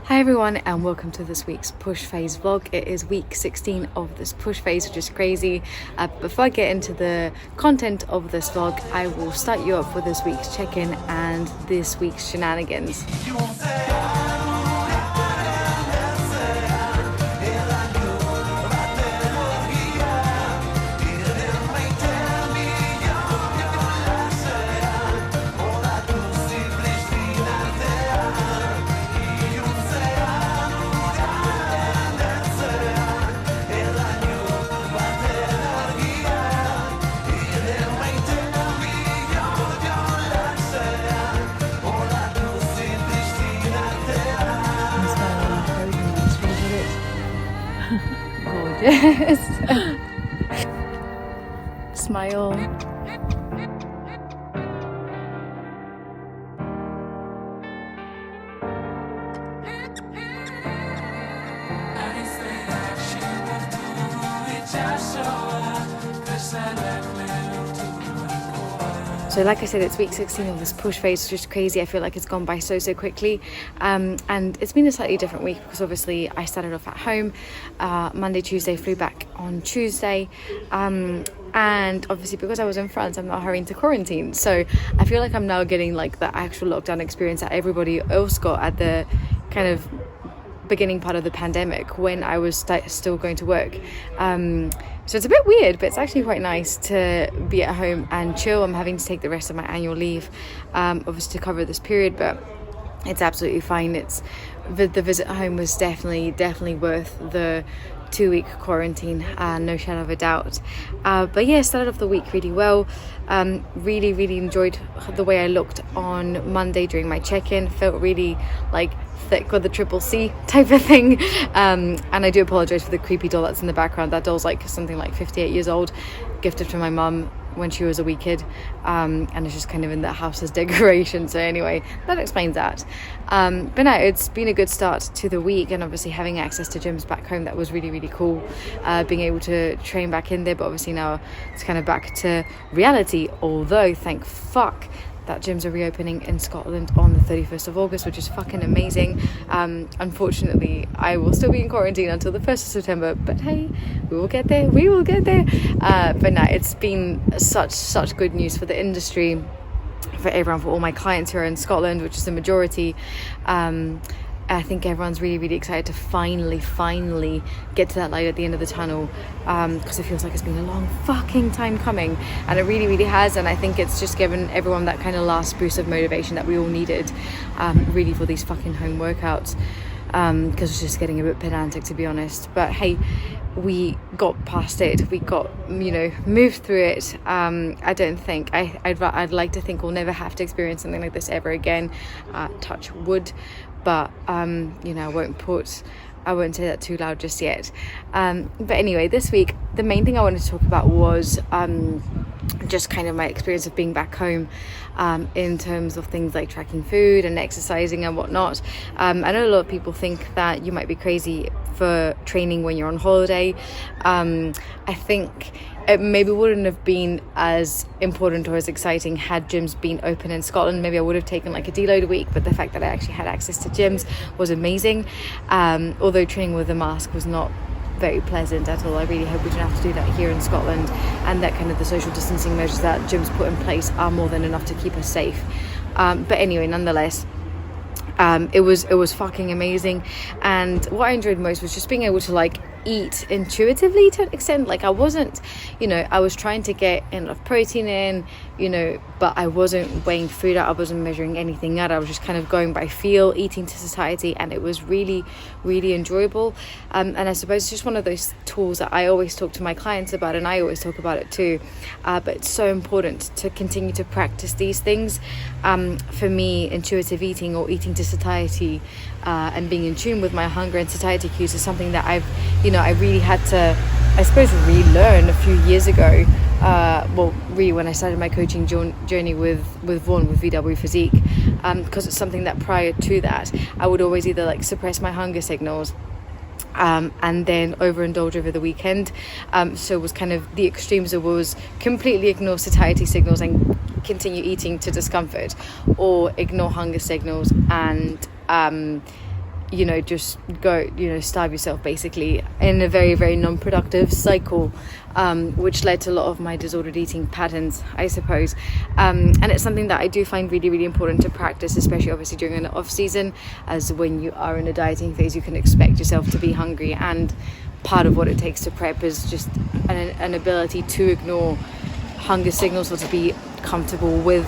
Hi everyone, and welcome to this week's push phase vlog. It is week 16 of this push phase, which is crazy. Before I get into the content of this vlog, I will start you off with this week's check-in and this week's shenanigans. Gorgeous. Smile. So like I said, it's week 16 of this push phase, which is crazy. I feel like it's gone by so quickly. And it's been a slightly different week because obviously I started off at home Monday, Tuesday, flew back on Tuesday. And obviously because I was in France, I'm not hurrying to quarantine. So I feel like I'm now getting like the actual lockdown experience that everybody else got at the kind of beginning part of the pandemic when I was still going to work. So it's a bit weird, but it's actually quite nice to be at home and chill. I'm having to take the rest of my annual leave, obviously to cover this period, but it's absolutely fine. The visit home was definitely worth the 2-week quarantine, no shadow of a doubt. But yeah, started off the week really well. Really enjoyed the way I looked on Monday during my check-in. Felt really like thick with the triple C type of thing. And I do apologize for the creepy doll that's in the background. That doll's like something like 58 years old, gifted from my mum when she was a wee kid, and it's just kind of in the house as decoration. So anyway, that explains that. But no, it's been a good start to the week, and obviously having access to gyms back home, that was really cool. Being able to train back in there, but obviously now it's kind of back to reality, although thank fuck that gyms are reopening in Scotland on the 31st of August, which is fucking amazing. Unfortunately, I will still be in quarantine until the 1st of September, but hey, we will get there. But no, it's been such good news for the industry, for everyone, for all my clients who are in Scotland, which is the majority. I think everyone's really excited to finally get to that light at the end of the tunnel, because it feels like it's been a long fucking time coming, and it really has. And I think it's just given everyone that kind of last boost of motivation that we all needed, really, for these fucking home workouts, because it's just getting a bit pedantic, to be honest. But hey, we got past it. We got, moved through it. I don't think I'd like to think we'll never have to experience something like this ever again. Touch wood. But I won't say that too loud just yet. But anyway, this week the main thing I wanted to talk about was just kind of my experience of being back home, in terms of things like tracking food and exercising and whatnot. I know a lot of people think that you might be crazy for training when you're on holiday. I think it maybe wouldn't have been as important or as exciting had gyms been open in Scotland. Maybe I would have taken like a deload a week, but the fact that I actually had access to gyms was amazing. Although training with a mask was not very pleasant at all. I really hope we don't have to do that here in Scotland, and that kind of the social distancing measures that gyms put in place are more than enough to keep us safe. But anyway, nonetheless, it was fucking amazing. And what I enjoyed most was just being able to like eat intuitively to an extent. Like I wasn't, I was trying to get enough protein in, but I wasn't weighing food out, I wasn't measuring anything out. I was just kind of going by feel, eating to satiety, and it was really enjoyable. And I suppose it's just one of those tools that I always talk to my clients about, and I always talk about it too. But it's so important to continue to practice these things. For me, intuitive eating or eating to satiety, and being in tune with my hunger and satiety cues is something that I really had to, I suppose, relearn a few years ago. Really when I started my coaching journey with Vaughan, with VW Physique, because it's something that prior to that I would always either like suppress my hunger signals, and then overindulge over the weekend. So it was kind of the extremes. It was completely ignore satiety signals and continue eating to discomfort, or ignore hunger signals and just go, starve yourself basically in a very, very non-productive cycle, which led to a lot of my disordered eating patterns, I suppose. And it's something that I do find really, really important to practice, especially obviously during an off season, as when you are in a dieting phase, you can expect yourself to be hungry. And part of what it takes to prep is just an ability to ignore hunger signals, or to be comfortable with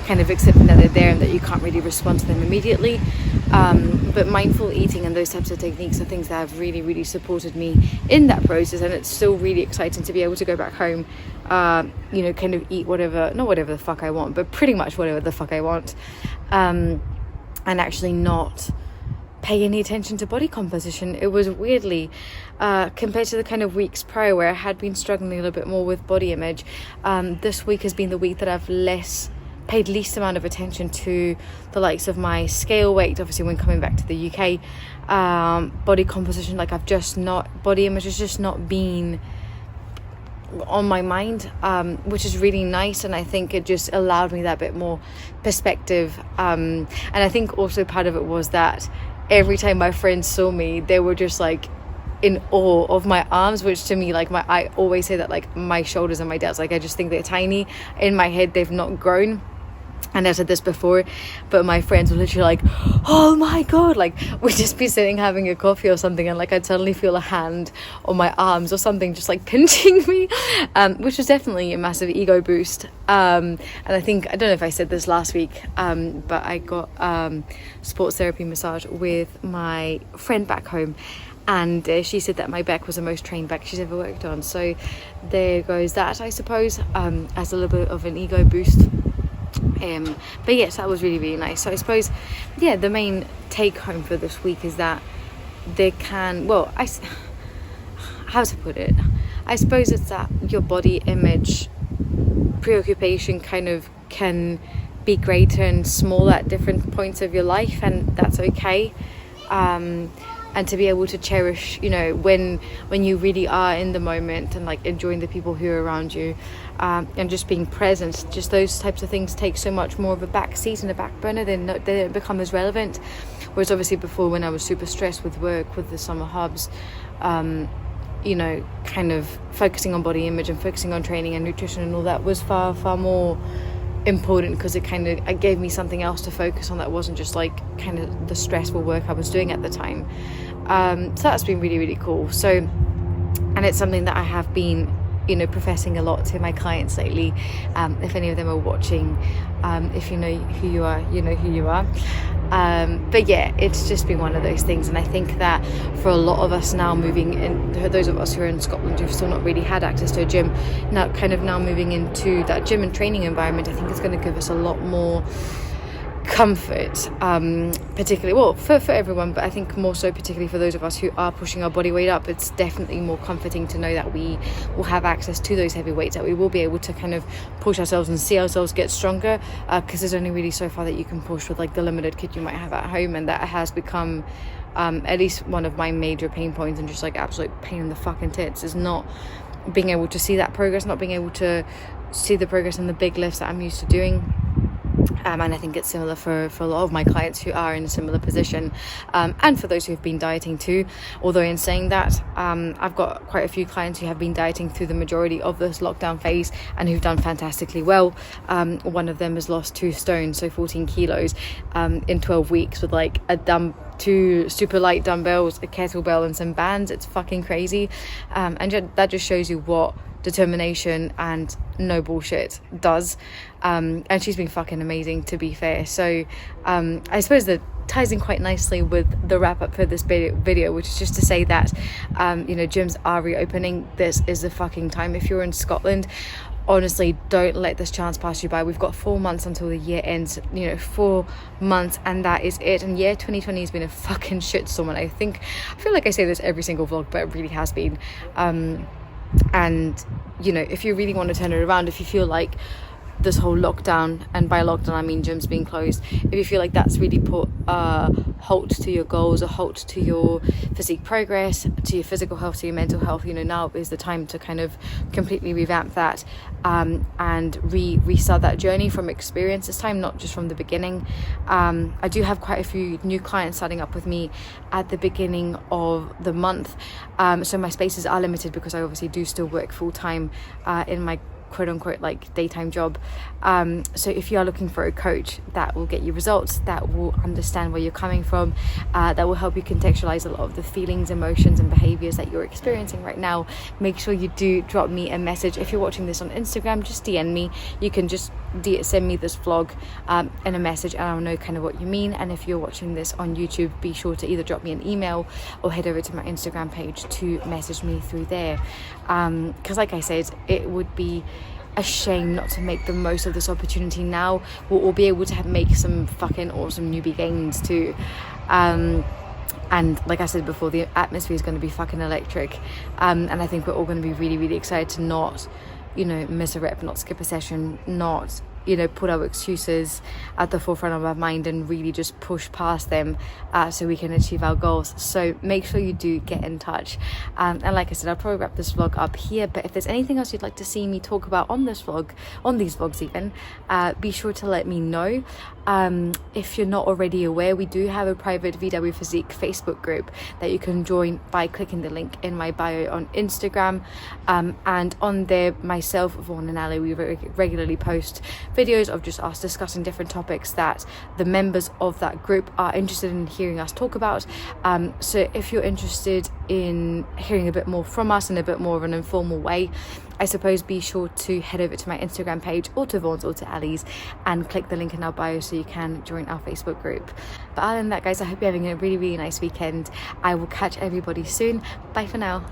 kind of accepting that they're there and that you can't really respond to them immediately. But mindful eating and those types of techniques are things that have really, really supported me in that process, and it's still really exciting to be able to go back home, kind of eat not whatever the fuck I want, but pretty much whatever the fuck I want, and actually not pay any attention to body composition. It was weirdly, compared to the kind of weeks prior where I had been struggling a little bit more with body image, this week has been the week that I've paid least amount of attention to the likes of my scale weight, obviously when coming back to the UK, body composition. Body image has just not been on my mind, which is really nice, and I think it just allowed me that bit more perspective, and I think also part of it was that every time my friends saw me, they were just like in awe of my arms, which to me, I always say that my shoulders and my delts, I just think they're tiny. In my head, they've not grown. And I said this before, but my friends were literally like, oh my god, we'd just be sitting having a coffee or something, and I'd suddenly feel a hand on my arms or something just pinching me, which was definitely a massive ego boost. And I don't know if I said this last week, but I got sports therapy massage with my friend back home, and she said that my back was the most trained back she's ever worked on. So there goes that, I suppose, as a little bit of an ego boost. But yes, that was really, really nice. So I suppose, the main take home for this week is that how to put it, I suppose it's that your body image preoccupation kind of can be greater and smaller at different points of your life, and that's okay. And to be able to cherish, when you really are in the moment and enjoying the people who are around you, and just being present, just those types of things take so much more of a back seat and a back burner. They don't become as relevant. Whereas obviously before, when I was super stressed with work, with the summer hubs, kind of focusing on body image and focusing on training and nutrition and all that was far, far more important, because it gave me something else to focus on that wasn't just kind of the stressful work I was doing at the time. So that's been really, really cool. So, and it's something that I have been professing a lot to my clients lately. If any of them are watching, if you know who you are, you know who you are. But yeah, it's just been one of those things, and I think that for a lot of us now moving in, those of us who are in Scotland who've still not really had access to a gym, now moving into that gym and training environment, I think it's going to give us a lot more comfort, particularly for everyone, but I think more so particularly for those of us who are pushing our body weight up. It's definitely more comforting to know that we will have access to those heavy weights, that we will be able to kind of push ourselves and see ourselves get stronger, because there's only really so far that you can push with the limited kit you might have at home, and that has become at least one of my major pain points, and just absolute pain in the fucking tits, is not being able to see that progress, not being able to see the progress in the big lifts that I'm used to doing. And I think it's similar for a lot of my clients who are in a similar position, and for those who have been dieting too. Although in saying that, I've got quite a few clients who have been dieting through the majority of this lockdown phase and who've done fantastically well. One of them has lost 2 stone, so 14 kilos in 12 weeks with two super light dumbbells, a kettlebell and some bands. It's fucking crazy, and that just shows you what determination and no bullshit does, and she's been fucking amazing, to be fair. So I suppose that ties in quite nicely with the wrap up for this video, which is just to say that gyms are reopening. This is the fucking time. If you're in Scotland, honestly, don't let this chance pass you by. We've got 4 months until the year ends, 4 months, and that is it. And 2020 has been a fucking shitstorm, and I feel like I say this every single vlog, but it really has been. And if you really want to turn it around, if you feel like this whole lockdown, and by lockdown I mean gyms being closed, if you feel like that's really put a halt to your goals, a halt to your physique progress, to your physical health, to your mental health, now is the time to kind of completely revamp that, and restart that journey from experience this time, not just from the beginning. I do have quite a few new clients starting up with me at the beginning of the month, so my spaces are limited because I obviously do still work full-time in my quote-unquote like daytime job. So if you are looking for a coach that will get you results, that will understand where you're coming from, that will help you contextualize a lot of the feelings, emotions and behaviors that you're experiencing right now, make sure you do drop me a message. If you're watching this on Instagram, just DM me. You can just send me this vlog in a message and I'll know kind of what you mean. And if you're watching this on YouTube, be sure to either drop me an email or head over to my Instagram page to message me through there, because like I said, it would be a shame not to make the most of this opportunity now. We'll all be able to make some fucking awesome newbie gains too, and like I said before, the atmosphere is going to be fucking electric, and I think we're all going to be really, really excited to not miss a rep, not skip a session, not put our excuses at the forefront of our mind and really just push past them, so we can achieve our goals. So make sure you do get in touch, and like I said, I'll probably wrap this vlog up here, but if there's anything else you'd like to see me talk about on this vlog, on these vlogs even, be sure to let me know. If you're not already aware, we do have a private VW Physique Facebook group that you can join by clicking the link in my bio on Instagram, and on there, myself, Vaughan and Ali, we regularly post videos of just us discussing different topics that the members of that group are interested in hearing us talk about. So if you're interested in hearing a bit more from us in a bit more of an informal way, I suppose be sure to head over to my Instagram page or to Vaughan's or to Ali's and click the link in our bio so you can join our Facebook group. But other than that, guys, I hope you're having a really, really nice weekend. I will catch everybody soon. Bye for now.